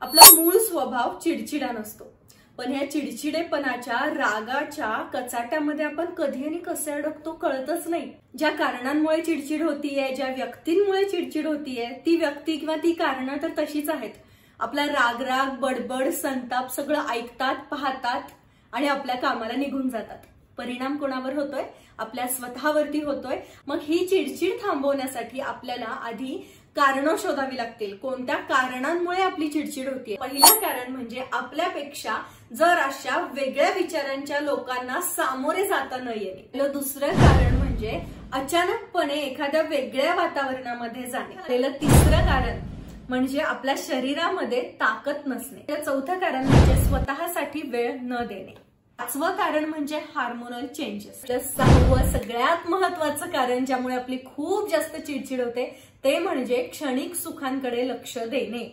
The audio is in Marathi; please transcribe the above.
आपला मूळ स्वभाव चिडचिडा नसतो, पण ह्या चिडचिडेपणाच्या रागाच्या कचाट्यामध्ये आपण कधी आणि कसे अडकतो कळतच नाही। ज्या कारणांमुळे चिडचिड होतीये, ज्या व्यक्तींमुळे चिडचिड होतीये, ती व्यक्ती किंवा ती कारणं तर तशीच आहेत। आपला राग बडबड संताप सगळं ऐकतात, पाहतात आणि आपल्या कामाला निघून जातात। परिणाम कोणावर होतोय? आपल्या स्वतःवरती होतोय। मग ही चिडचिड थांबवण्यासाठी आपल्याला आधी कारण शोधावी लागतील। कोणत्या कारणांमुळे आपली चिडचिड होतीये? पहिलं कारण म्हणजे आपल्यापेक्षा जर अशा वेगळ्या विचारांच्या लोकांना सामोरे जाता न येणे। दुसरं कारण म्हणजे अचानकपणे एखाद्या वेगळ्या वातावरणामध्ये जाणे। तिसरं कारण म्हणजे आपल्या शरीरामध्ये ताकद नसणे। चौथं कारण म्हणजे स्वतःसाठी वेळ न देणे। पाचवं कारण म्हणजे हार्मोनल चेंजेस। सहावं सगळ्यात महत्वाचं कारण ज्यामुळे आपली खूप जास्त चिडचिड होते ते म्हणजे क्षणिक सुखांकडे लक्ष देणे।